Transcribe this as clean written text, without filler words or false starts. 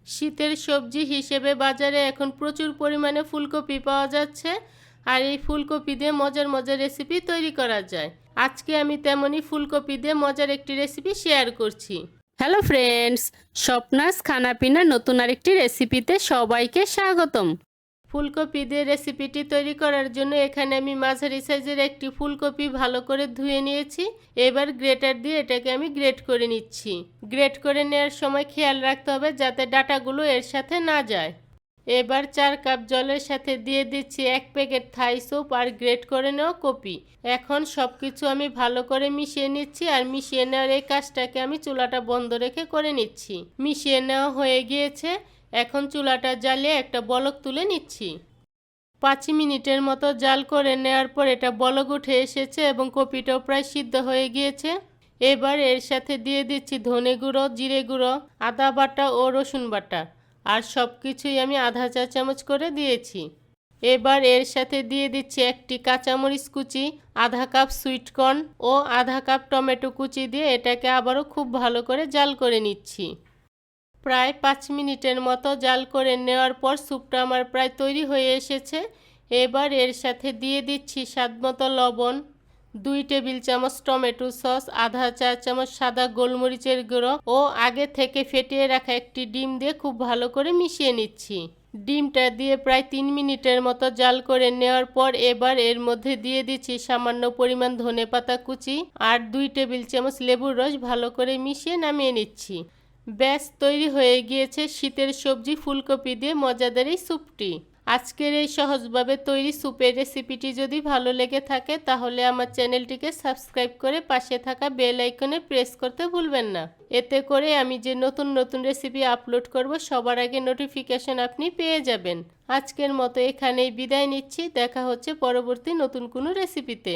শীতের সবজি হিসেবে বাজারে এখন প্রচুর পরিমাণে ফুলকপি পাওয়া যাচ্ছে, আর এই ফুলকপি দিয়ে মজার মজার রেসিপি তৈরি করা যায়। আজকে আমি তেমনই ফুলকপি দিয়ে মজার একটি রেসিপি শেয়ার করছি। হ্যালো ফ্রেন্ডস, স্বপ্নাস খানাপিনা নতুন আরেকটি রেসিপিতে সবাইকে স্বাগতম। ফুলকপি দিয়ে রেসিপিটি তৈরি করার জন্য এখানে আমি মাঝারি সাইজের একটি ফুলকপি ভালো করে ধুয়ে নিয়েছি। এবার গ্রেটার দিয়ে এটাকে আমি গ্রেট করে নিচ্ছি। গ্রেট করে নেওয়ার সময় খেয়াল রাখতে হবে যাতে ডাঁটাগুলো এর সাথে না যায়। এবার 4 কাপ জলের সাথে দিয়ে দিচ্ছি 1 packet Thai soap are great করে নেওয়া কপি। এখন সব কিছু আমি ভালো করে মিশিয়ে নিচ্ছি, আর মিশিয়ে নেওয়ার এই কাজটাকে আমি চুলাটা বন্ধ রেখে করে নিচ্ছি। মিশিয়ে নেওয়া হয়ে গিয়েছে, এখন চুলাটা জ্বালিয়ে একটা বলক তুলে নিচ্ছি। 5 মিনিটের মতো জাল করে নেওয়ার পর এটা বলক উঠে এসেছে এবং কপিটাও প্রায় সিদ্ধ হয়ে গিয়েছে। এবার এর সাথে দিয়ে দিচ্ছি ধনে গুঁড়ো, জিরে গুঁড়ো, আদা বাটা ও রসুন বাটা, আর সব কিছুই আমি আধা চা চামচ করে দিয়েছি। এবার এর সাথে দিয়ে দিচ্ছি একটি কাঁচামরিচ কুচি, আধা কাপ সুইটকর্ন ও আধা কাপ টমেটো কুচি দিয়ে এটাকে আবারও খুব ভালো করে জাল করে নিচ্ছি। প্রায় 5 মিনিটের মতো জাল করে নেওয়ার পর স্যুপটা আমার প্রায় তৈরি হয়ে এসেছে। এবার এর সাথে দিয়ে দিচ্ছি স্বাদমতো লবণ, 2 টেবিল চামচ টমেটো সস, আধা চা চামচ সাদা গোলমরিচের গুঁড়ো ও আগে থেকে ফেটিয়ে রাখা একটি ডিম দিয়ে খুব ভালো করে মিশিয়ে নিচ্ছি। ডিমটা দিয়ে প্রায় 3 মিনিটের মতো জাল করে নেওয়ার পর এবার এর মধ্যে দিয়ে দিচ্ছি সামান্য পরিমাণ ধনেপাতা কুচি আর 2 টেবিল চামচ লেবুর রস, ভালো করে মিশিয়ে নামিয়ে নিচ্ছি। ব্যাস তৈরি হয়ে গিয়েছে শীতের সবজি ফুলকপি দিয়ে মজাদার এই স্যুপটি। আজকের এই সহজভাবে তৈরি স্যুপের রেসিপিটি যদি ভালো লেগে থাকে তাহলে আমার চ্যানেলটিকে সাবস্ক্রাইব করে পাশে থাকা বেল আইকনে প্রেস করতে ভুলবেন না। এতে করে আমি যে নতুন নতুন রেসিপি আপলোড করব সবার আগে নোটিফিকেশন আপনি পেয়ে যাবেন। আজকের মতো এখানেই বিদায় নিচ্ছি। দেখা হচ্ছে পরবর্তী নতুন কোনো রেসিপিতে।